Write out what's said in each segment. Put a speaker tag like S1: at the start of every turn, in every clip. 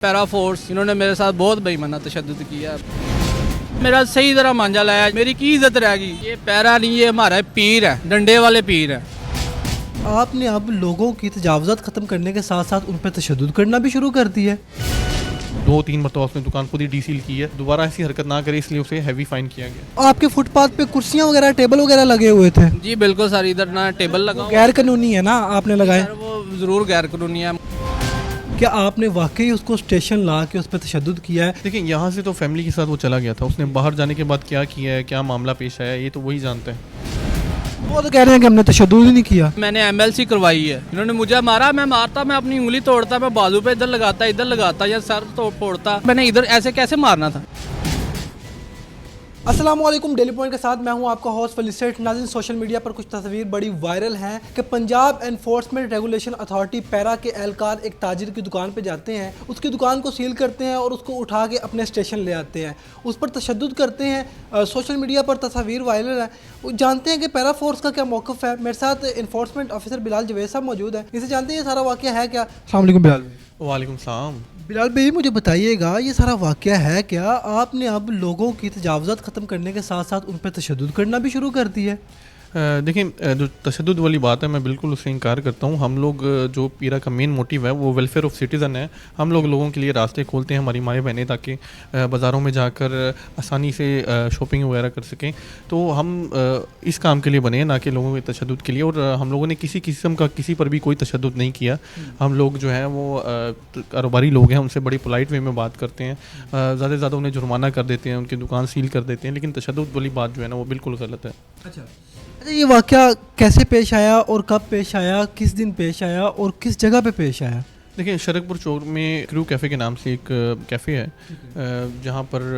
S1: Para force इन्होंने मेरे साथ बहुत बेईमाना तशद्दुद किया। मेरा सही तरह मांझा लाया, मेरी की इज्जत रह गई। ये पैरा नहीं, ये हमारा पीर है, डंडे वाले पीर है।
S2: आपने अब लोगों की तजावज़ात ख़त्म करने के साथ साथ उन पर तशद्दुद करना भी शुरू कर दिया है।
S3: 2-3 मरतबा उसने दुकान खुद ही डीसील की है। दोबारा ऐसी हरकत ना करे इसलिए उसे हैवी फाइन किया गया।
S2: आपके फुटपाथ पे कुर्सियाँ वगैरह टेबल वगैरह लगे हुए थे,
S1: जी बिल्कुल सर, इधर ना टेबल लगा हुआ
S2: गैर कानूनी है ना आपने लगाए?
S1: सर, वो ज़रूर गैर कानूनी है।
S2: क्या आपने वाकई उसको स्टेशन ला के उस पर तशद्दुद किया है?
S3: देखिए यहाँ से तो फैमिली के साथ वो चला गया था। उसने बाहर जाने के बाद क्या किया है, क्या मामला पेश आया, ये तो वही जानते हैं।
S2: वो तो कह रहे हैं कि हमने तशद्दुद ही नहीं किया।
S1: मैंने MLC करवाई है, इन्होंने मुझे मारा, मैं मारता, मैं अपनी उंगली तोड़ता, मैं बाजू पे इधर लगाता या सर फोड़ता। मैंने इधर ऐसे कैसे मारना था?
S2: अस्सलाम वालेकुम, डेली पॉइंट के साथ मैं हूं आपका होस्ट फलिसेट। नाज़रीन, सोशल मीडिया पर कुछ तस्वीर बड़ी वायरल हैं कि Punjab enforcement regulation authority para के एहलकार एक ताजिर की दुकान पे जाते हैं, उसकी दुकान को सील करते हैं और उसको उठा के अपने स्टेशन ले आते हैं, उस पर तशद्दुद करते हैं। सोशल मीडिया पर तस्वीर वायरल है। वो जानते हैं कि पैरा फोर्स का क्या मौक़िफ़ है। मेरे साथ एनफोर्समेंट ऑफिसर बिलाल जवेद साहब मौजूद हैं, इसे जानते हैं ये सारा वाक़या है क्या। अस्सलाम वालेकुम बिलाल भाई।
S3: वालेकुम सलाम।
S2: बिलाल भाई, मुझे बताइएगा ये सारा वाक़या है क्या? आपने अब लोगों की तजावज़ात ख़त्म करने के साथ साथ उन पर तशद्दुद करना भी शुरू कर दिया है।
S3: देखिए जो तशद्दुद वाली बात है मैं बिल्कुल उससे इनकार करता हूँ। हम लोग जो पीरा का मेन मोटिव है वो वेलफेयर ऑफ सिटीज़न है। हम लोगों के लिए रास्ते खोलते हैं, हमारी माएँ बहनें, ताकि बाज़ारों में जाकर आसानी से शॉपिंग वगैरह कर सकें। तो हम इस काम के लिए बने हैं, ना कि लोगों के तशद्दुद के लिए। और हम लोगों ने किसी किस्म का किसी पर भी कोई तशद्दुद नहीं किया। हम लोग जो है वो कारोबारी लोग हैं, उनसे बड़ी पोलाइट वे में बात करते हैं। ज़्यादा से ज़्यादा उन्हें जुर्माना कर देते हैं, उनकी दुकान सील कर देते हैं, लेकिन तशद्दुद वाली बात जो है ना वो बिल्कुल गलत है।
S2: अच्छा, ये वाक़या कैसे पेश आया और कब पेश आया, किस दिन पेश आया और किस जगह पे पेश आया?
S3: देखिए शरकपुर चौक में क्रू कैफ़े के नाम से एक कैफ़े है, जहाँ पर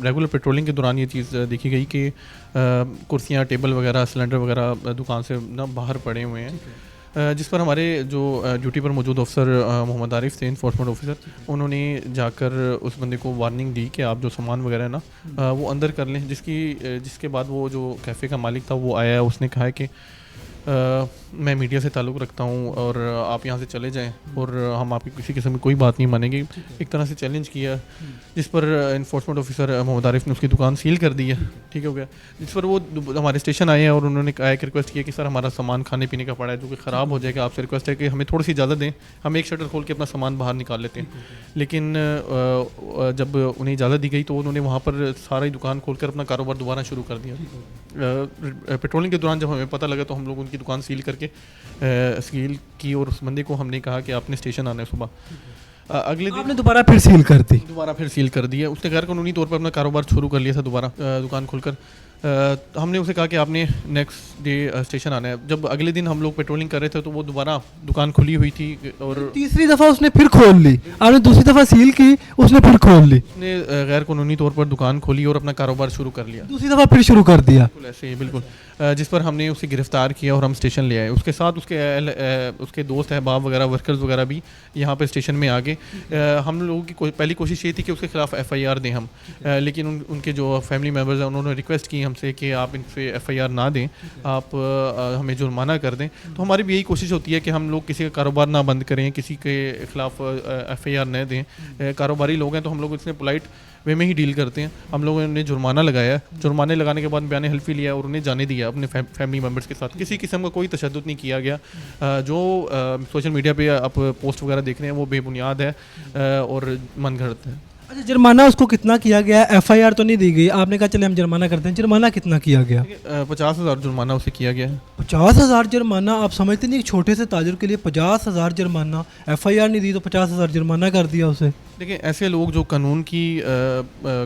S3: रेगुलर पेट्रोलिंग के दौरान ये चीज़ देखी गई कि कुर्सियाँ, टेबल वगैरह, सिलेंडर वगैरह दुकान से ना बाहर पड़े हुए हैं। जिस पर हमारे जो ड्यूटी पर मौजूद अफसर मोहम्मद आरिफ थे, इन्फोर्समेंट ऑफिसर, उन्होंने जाकर उस बंदे को वार्निंग दी कि आप जो सामान वगैरह है ना वो अंदर कर लें। जिसके बाद वो जो कैफ़े का मालिक था वो आया, उसने कहा है कि मैं मीडिया से ताल्लुक़ रखता हूँ और आप यहाँ से चले जाएं और हम आपकी किसी किस्म की कोई बात नहीं मानेंगे। एक तरह से चैलेंज किया, जिस पर इन्फोर्समेंट ऑफिसर मोहम्मद आरिफ ने उसकी दुकान सील कर दी है। ठीक हो गया। जिस पर वो हमारे स्टेशन आए हैं और उन्होंने कहा कि रिक्वेस्ट किया कि सर हमारा सामान खाने पीने का पड़ा है जो कि ख़राब हो जाएगा, आपसे रिक्वेस्ट है कि हमें थोड़ी सी इजाज़त दें, हम एक शटर खोल के अपना सामान बाहर निकाल लेते हैं। लेकिन जब उन्हें इजाज़त दी गई तो उन्होंने वहाँ पर सारी दुकान खोल कर अपना कारोबार दोबारा शुरू कर दिया। पेट्रोलिंग के दौरान जब हमें पता लगा तो हम लोग उनकी दुकान सील करके सील की और उस बंदे को हमने कहा कि आपने स्टेशन आना है सुबह। अगले दिन
S2: आपने दोबारा फिर सील कर दी?
S3: दोबारा फिर सील कर दिया। उसने गैर कानूनी तौर पर अपना कारोबार शुरू कर लिया था दोबारा दुकान खोलकर। हमने उसे कहा कि आपने नेक्स्ट डे स्टेशन आना है। जब अगले दिन हम लोग पेट्रोलिंग कर रहे थे तो वो दोबारा दुकान खुली हुई थी और
S2: तीसरी दफ़ा उसने फिर खोल ली। आपने दूसरी दफ़ा सील की, उसने फिर खोल ली।
S3: उसने गैर कानूनी तौर पर दुकान खोली और अपना कारोबार शुरू कर लिया।
S2: दूसरी दफ़ा फिर शुरू कर दिया।
S3: बिल्कुल ऐसे ही, बिल्कुल। जिस पर हमने उसे गिरफ्तार किया और हम स्टेशन ले आए। उसके साथ उसके दोस्त अहबाब वगैरह, वर्कर्स वगैरह भी यहाँ पे स्टेशन में आ गए। हम लोगों की पहली कोशिश ये थी कि उसके खिलाफ FIR दें हम, लेकिन उनके जो फैमिली मेम्बर्स हैं उन्होंने रिक्वेस्ट की हमसे कि आप इन पे FIR ना दें, आप हमें जुर्माना कर दें। तो हमारी भी यही कोशिश होती है कि हम लोग किसी का कारोबार ना बंद करें, किसी के खिलाफ FIR न दें। कारोबारी लोग हैं तो हम लोग इसमें पोलाइट वे में ही डील करते हैं। हम लोगों ने जुर्माना लगाया, जुर्माने लगाने के बाद बयान हल्फी लिया और उन्हें जाने दिया अपने फैमिली मेम्बर्स के साथ। किसी किस्म का कोई तशद्दुद नहीं किया गया। जो सोशल मीडिया पे आप पोस्ट वगैरह देख रहे हैं वो बेबुनियाद है और मनगढ़ंत है।
S2: अच्छा, जुर्माना उसको कितना किया गया? FIR तो नहीं दी गई, आपने कहा चले हम जुर्माना करते हैं। जुर्माना कितना किया गया?
S3: 50,000 जुर्माना उसे किया गया है।
S2: 50,000 जुर्माना? आप समझते नहीं एक छोटे से ताजिर के लिए 50,000 जुर्माना? FIR नहीं दी तो 50,000 जुर्माना कर दिया उसे।
S3: देखिए ऐसे लोग जो कानून की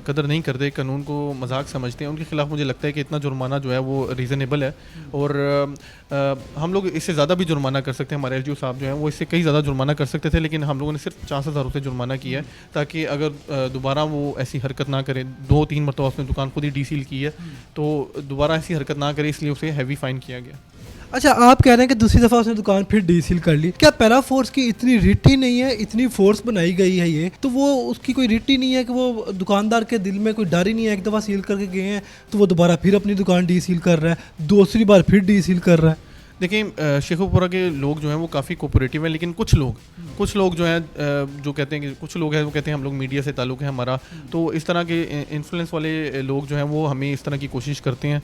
S3: कदर नहीं करते, कानून को मजाक समझते हैं, उनके खिलाफ मुझे लगता है कि इतना जुर्माना जो है वो रीज़नेबल है। और हम लोग इससे ज़्यादा भी जुर्माना कर सकते हैं। हमारे LGO साहब जो हैं वो इससे कई ज़्यादा जुर्माना कर सकते थे, लेकिन हम लोगों ने सिर्फ 50,000 रुपये जुर्माना किया है, ताकि अगर दोबारा वो ऐसी हरकत ना करे। 2-3 मरतबा उसने दुकान खुद ही डीसील की है, तो दोबारा ऐसी हरकत ना करे इसलिए उसे हैवी फ़ाइन किया गया।
S2: अच्छा, आप कह रहे हैं कि दूसरी दफ़ा उसने दुकान फिर डीसील कर ली। क्या पैरा फोर्स की इतनी रिट ही नहीं है, इतनी फोर्स बनाई गई है ये, तो वो उसकी कोई रिट ही नहीं है कि वो दुकानदार के दिल में कोई डर ही नहीं है? एक दफ़ा सील करके गए हैं तो वो दोबारा फिर अपनी दुकान डीसील कर रहा है, दूसरी बार फिर डीसील कर रहा है।
S3: देखिए शेखुपुरा के लोग जो हैं वो काफ़ी कोऑपरेटिव हैं, लेकिन कुछ लोग जो हैं जो कहते हैं कि कुछ लोग हैं वो कहते हैं हम लोग मीडिया से ताल्लुक़ है हमारा, तो इस तरह के इन्फ्लुएंस वाले लोग जो हैं वो हमें इस तरह की कोशिश करते हैं,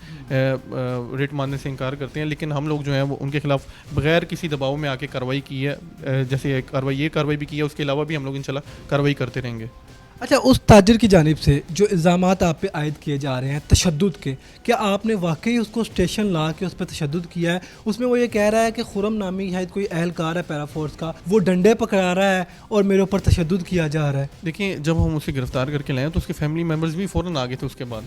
S3: रेट मारने से इनकार करते हैं, लेकिन हम लोग जो हैं वो उनके खिलाफ बगैर किसी दबाव में आके कार्रवाई की है, जैसे कार्रवाई भी की है, उसके अलावा भी हम लोग इंशाल्लाह कार्रवाई करते रहेंगे।
S2: अच्छा, उस ताजिर की जानिब से जो इल्ज़ामात आप पे आयद किए जा रहे हैं तशद्दुद के, क्या आपने वाकई उसको स्टेशन ला के उस पर तशद्दुद किया है? उसमें वो ये कह रहा है कि खुरम नामी शायद कोई अहलकार है पैरा फोर्स का, वो डंडे पकड़ा रहा है और मेरे ऊपर तशद्दुद किया जा रहा है।
S3: देखिए जब हम उसे गिरफ्तार करके लाए तो उसके फैमिली मेम्बर्स भी फ़ौरन आ गए थे उसके बाद,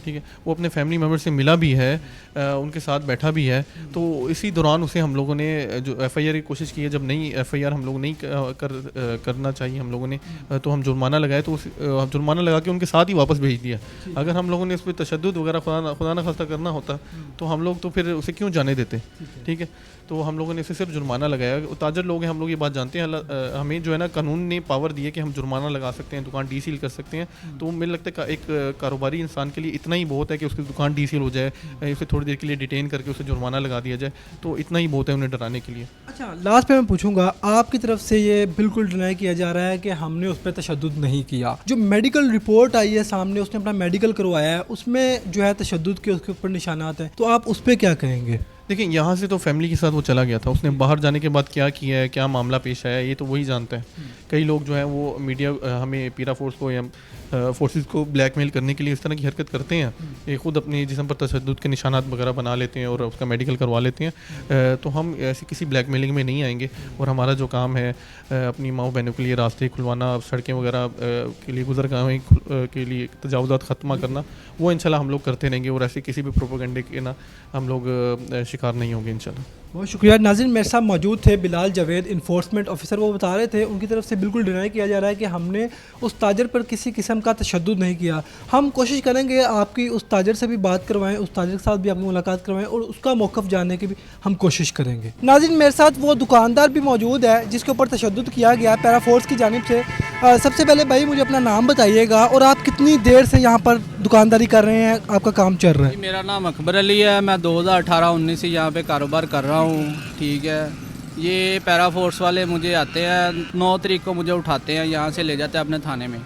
S3: ठीक है, वो अपने फैमिली मेम्बर से मिला भी है, उनके साथ बैठा भी है, तो इसी दौरान उसे हम लोगों ने जो FIR की कोशिश की है, जब नहीं FIR हम लोग नहीं करना चाहिए हम लोगों ने, तो हम जुर्माना लगाए, तो जुर्माना लगा के उनके साथ ही वापस भेज दिया। अगर हम लोगों ने उस पर तशद्दुद वगैरह खुदा न खास्ता करना होता तो हम लोग तो फिर उसे क्यों जाने देते, ठीक है, तो हम लोगों ने इसे सिर्फ जुर्माना लगाया। ताजर लोग हैं, हम लोग ये बात जानते हैं, हमें जो है ना कानून ने पावर दी है कि हम जुर्माना लगा सकते हैं, दुकान डीसील कर सकते हैं, तो मुझे लगता है एक कारोबारी इंसान के लिए इतना ही बहुत है कि उसकी दुकान डीसील हो जाए, उसे थोड़ी देर के लिए डिटेन करके उसे जुर्माना लगा दिया जाए, तो इतना ही बहुत है उन्हें डराने के लिए।
S2: अच्छा, लास्ट पे मैं पूछूंगा, आपकी तरफ से ये बिल्कुल डिनाई किया जा रहा है कि हमने उस पर तशद्दुद नहीं किया। जो मेडिकल रिपोर्ट आई है सामने, उसने अपना मेडिकल करवाया है, उसमें जो है तशद्दुद के उसके ऊपर निशानात हैं, तो आप उस पर क्या कहेंगे?
S3: देखिए यहाँ से तो फैमिली के साथ वो चला गया था, उसने बाहर जाने के बाद क्या किया है, क्या मामला पेश आया है, ये तो वही जानता है। कई लोग जो हैं वो मीडिया हमें पीरा फोर्स को या फोर्सेस को ब्लैकमेल करने के लिए इस तरह की हरकत करते हैं, ये खुद अपने जिस्म पर तशद्दुद के निशानात वगैरह बना लेते हैं और उसका मेडिकल करवा लेते हैं, तो हम ऐसी किसी ब्लैकमेलिंग में नहीं आएंगे, और हमारा जो काम है अपनी माओ बहनों के लिए रास्ते खुलवाना, सड़कें वगैरह के लिए गुजरगाहें के लिए तजावुज़ात ख़त्मा करना, वो इंशाल्लाह हम लोग करते रहेंगे, और ऐसे किसी भी प्रोपेगेंडे के ना हम लोग शिकार नहीं होंगे इंशाल्लाह।
S2: बहुत शुक्रिया। नाज़रीन, मेरे साथ मौजूद थे बिलाल जावेद, इन्फोर्समेंट ऑफिसर। वो बता रहे थे उनकी तरफ से बिल्कुल डिनाई किया जा रहा है कि हमने उस ताजर पर किसी किस्म का तशद्दुद नहीं किया। हम कोशिश करेंगे आपकी उस ताजर से भी बात करवाएं, उस ताजर के साथ भी आपकी मुलाकात करवाएं और उसका मौक़िफ़ जानने की भी हम कोशिश करेंगे। नाज़रीन, मेरे साथ वो दुकानदार भी मौजूद है जिसके ऊपर तशद्दुद किया गया पैरा फोर्स की जानिब से। सबसे पहले भाई मुझे अपना नाम बताइएगा और आप कितनी देर से यहाँ पर दुकानदारी कर रहे हैं, आपका काम चल रहा है?
S1: मेरा नाम अकबर अली है, मैं 2018-19 से यहाँ पे कारोबार कर रहा हूँ, ठीक है। ये पैरा फोर्स वाले मुझे आते हैं, 9 तारीख को मुझे उठाते हैं, यहाँ से ले जाते हैं अपने थाने में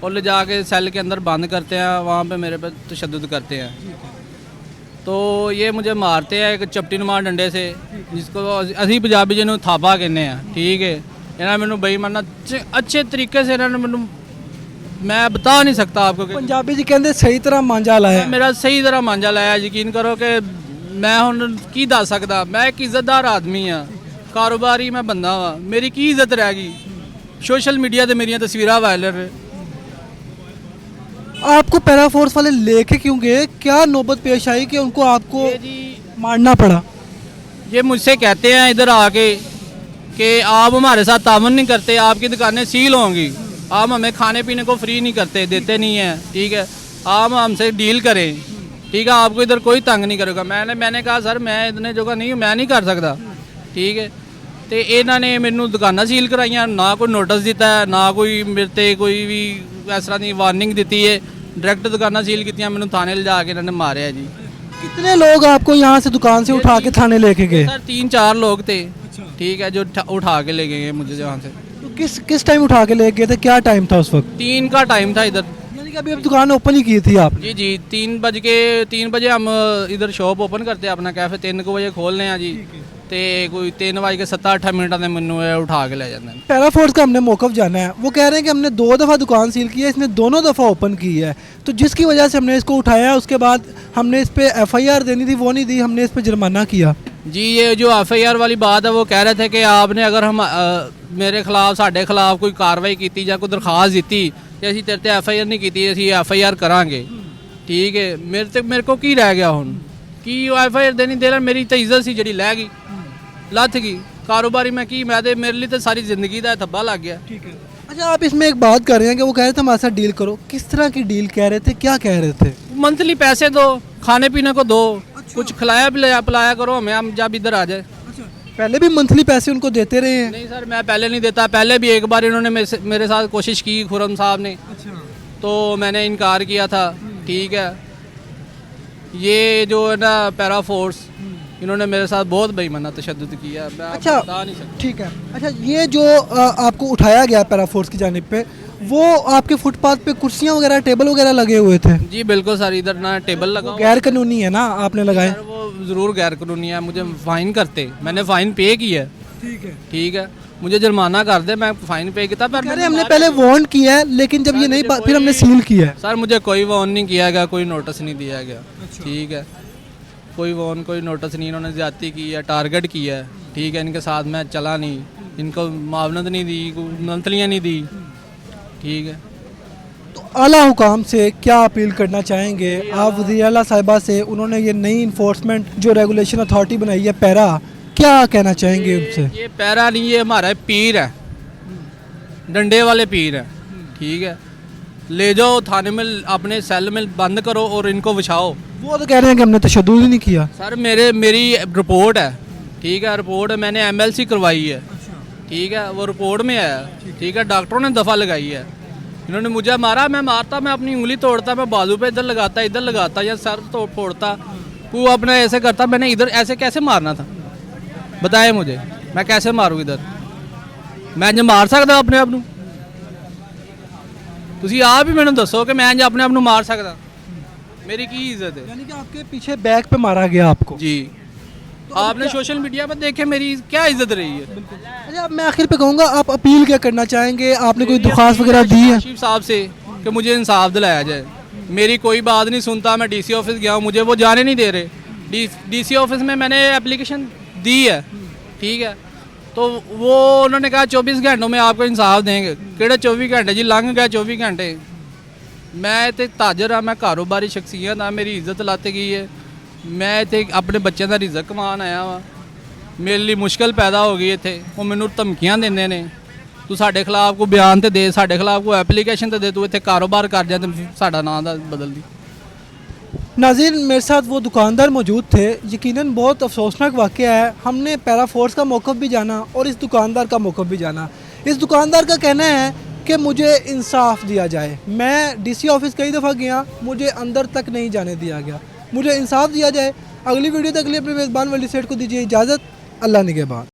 S1: और ले जाके सेल के अंदर बंद करते हैं, वहाँ पे मेरे पे तशद्दुद करते हैं। तो ये मुझे मारते हैं एक चपटी नुमा डंडे से, जिसको असी पंजाबी जिन्होंने थापा कहने हैं, ठीक है। इन्होंने मैंने बेईमाना अच्छे तरीके से इन्होंने मैंने, मैं बता नहीं सकता आपको कि
S2: पंजाबी जी कहते सही तरह मांझा लाया।
S1: मेरा सही तरह मांझा लाया, यकीन करो कि मैं हुण की दस सकदा, मैं एक इज्जतदार आदमी हाँ, कारोबारी मैं बंदा वा, मेरी की इज्जत रह गई? सोशल मीडिया ते मेरियां तस्वीरां वायरल।
S2: आपको पैरा फोर्स वाले लेके क्यों गए? क्या नौबत पेश आई कि उनको आपको
S1: जी
S2: मारना पड़ा?
S1: ये मुझसे कहते हैं इधर आके कि आप हमारे साथ तावन नहीं करते, आपकी दुकानें सील होंगी, आप हमें खाने पीने को फ्री नहीं करते, देते नहीं हैं, ठीक है, आप हमसे डील करें, ठीक है, आपको इधर कोई तंग नहीं करेगा। मैंने कहा सर मैं इतने जगह नहीं, मैं नहीं कर सकता, ठीक है। तो इन्होंने मैनू दुकाना सील कराइया, ना कोई नोटिस दिता है, ना कोई मेरे ते कोई भी इस तरह की वार्निंग दी है, डायरैक्ट दुकाना सील की, मैंने थाने ले जाके इन्होंने मारे जी।
S2: कितने लोग आपको यहाँ से दुकान से उठा के थाने लेके गए?
S1: सर 3-4 लोग थे, ठीक है, जो उठा के ले गए मुझे यहाँ से।
S2: तो किस टाइम उठा के ले गए थे? क्या टाइम था उस वक्त?
S1: 3 का टाइम था इधर।
S2: यानी कि अभी अब दुकान ओपन ही की थी आप?
S1: जी 3 बजे हम इधर शॉप ओपन करते हैं अपना कैफे, 3 बजे खोलने हैं जी, तो कोई 3:07-8 ने मैनू उठा के ले जाते हैं।
S2: पैरा फोर्स का हमने मौक़िफ़ जाना है, वो कह रहे हैं कि हमने 2 दफ़ा दुकान सील की है, इसने दोनों दफ़ा ओपन की है, तो जिसकी वजह से हमने इसको उठाया, उसके बाद हमने इस पर FIR देनी थी, वो नहीं दी, हमने इस पर जुर्माना किया।
S1: जी ये जो FIR वाली बात है, वो कह रहे थे कि आपने अगर हम मेरे खिलाफ साढ़े खिलाफ कोई कार्रवाई की या कोई दरखास्त दी कि असी तेरे ते FIR नहीं की, असी FIR करांगे, ठीक है। मेरे को की रह गया हुण की FIR देनी दे, मेरी तो इज्जत सी जी लै गई, लथ गई, कारोबारी मैं की, मैं मेरे लिए तो सारी जिंदगी का धब्बा लग गया।
S2: ठीक है। अच्छा, आप इसमें एक बात कर रहे हैं कि वो कह रहे थे हमारे साथ डील करो, किस तरह की डील कह रहे थे, क्या कह रहे थे?
S1: मंथली पैसे दो, खाने पीने को दो, कुछ खिलाया पिलाया करो हमें, हम जब इधर आ जाए।
S2: पहले भी मंथली पैसे उनको देते रहे हैं?
S1: नहीं सर, मैं पहले नहीं देता, पहले भी एक बार इन्होंने मेरे साथ कोशिश की, खुरम साहब ने, तो मैंने इनकार किया था, ठीक है। ये जो है ना पैरा फोर्स, इन्होंने मेरे साथ बहुत बेईमाना तशद्दुद किया, मैं आपको
S2: अच्छा,
S1: बता नहीं सकता।
S2: ठीक है। अच्छा, ये जो आपको उठाया गया पैरा फोर्स की जानिब पे, वो आपके फुटपाथ पे कुर्सियाँ वगैरह टेबल वगैरह लगे हुए थे?
S1: जी बिल्कुल सर, इधर ना टेबल लगा हुआ
S2: गैर कानूनी है ना, आपने लगाए?
S1: सर, वो ज़रूर गैर कानूनी है, मुझे फ़ाइन करते, मैंने फ़ाइन पे किया है,
S2: ठीक है।
S1: ठीक है, मुझे जुर्माना कर दे, मैं फ़ाइन पे किया, पर
S2: कह रहे हमने पहले वार्न किया है, लेकिन जब ये नहीं फिर हमने सील किया है।
S1: सर मुझे कोई वार्न नहीं किया गया, कोई नोटिस नहीं दिया गया, ठीक है, कोई वार्न कोई नोटिस नहीं, इन्होंने ज्यादती की है, टारगेट किया है, ठीक है, इनके साथ मैं चला नहीं, इनको मावनत नहीं दी, मंथलियाँ नहीं दी, ठीक है।
S2: तो आला हुकाम से क्या अपील करना चाहेंगे आप? वज़ीर आला साहिबा से, उन्होंने ये नई इन्फोर्समेंट जो रेगुलेशन अथॉरिटी बनाई है पैरा, क्या कहना चाहेंगे उनसे?
S1: ये पैरा नहीं, ये हमारा पीर है, डंडे वाले पीर है, ठीक है, ले जाओ थाने में, अपने सेल में बंद करो और इनको बिछाओ।
S2: वो तो कह रहे हैं कि हमने तशद्दुद ही नहीं किया।
S1: सर मेरी रिपोर्ट है, ठीक है, रिपोर्ट मैंने MLC करवाई है, ठीक है, वो रिपोर्ट में है, ठीक है, डॉक्टरों ने दफ़ा लगाई है, इन्होंने मुझे मारा, मैं मारता, मैं अपनी उंगली तोड़ता, मैं बाजू पे इधर लगाता या सर तो फोड़ता, वो अपना ऐसे करता, मैंने इधर ऐसे कैसे मारना था, बताए मुझे, मैं कैसे मारूँ इधर, मैं जो मार सकता अपने आप ਨੂੰ? ਤੁਸੀਂ ਆਪ ਹੀ ਮੈਨੂੰ ਦੱਸੋ ਕਿ ਮੈਂ ਜੇ ਆਪਣੇ ਆਪ ਨੂੰ ਮਾਰ ਸਕਦਾ? मेरी की इज्जत है?
S2: यानी कि आपके पीछे बैक पे मारा गया आपको?
S1: जी, आपने सोशल मीडिया पर देखे मेरी क्या इज्जत रही है।
S2: अच्छा, अब मैं आखिर पे कहूँगा, आप अपील क्या करना चाहेंगे? आपने कोई दरख्वास्त वगैरह दी है?
S1: आशिफ साहब से कि मुझे इंसाफ दिलाया जाए, मेरी कोई बात नहीं सुनता, मैं DC ऑफिस गया हूँ, मुझे वो जाने नहीं दे रहे, DC ऑफिस में मैंने एप्लीकेशन दी है, ठीक है, तो वो उन्होंने कहा 24 घंटों में आपको इंसाफ देंगे, किहड़े 24 घंटे जी, लंघ गया 24 घंटे। मैं इतने ताजर हाँ, मैं कारोबारी शख्सियत हाँ, मेरी इज्जत लाती गई है, मैं इतने अपने बच्चों का रिजक कमान आया वा, मेरे लिए मुश्किल पैदा हो गई इतने, वो मैनू धमकियाँ देंदे ने, तू साढ़े खिलाफ को बयान तो दे, साढ़े खिलाफ को एप्लीकेशन तो दे, तू इतने कारोबार कर जा, तो साढ़ा नाम बदल दी।
S2: नाज़रीन, मेरे साथ वो दुकानदार मौजूद थे। यकीनन बहुत अफसोसनाक वाक़या है। हमने पैरा फोर्स का मौक़िफ़ भी जाना और इस दुकानदार का मौक़िफ़ भी जाना। इस दुकानदार का कहना है कि मुझे इंसाफ दिया जाए। मैं DC ऑफिस कई दफ़ा गया, मुझे अंदर तक नहीं जाने दिया गया, मुझे इंसाफ दिया जाए। अगली वीडियो तक के लिए अपने मेज़बान वली सेठ को दीजिए इजाज़त। अल्लाह निगहबान।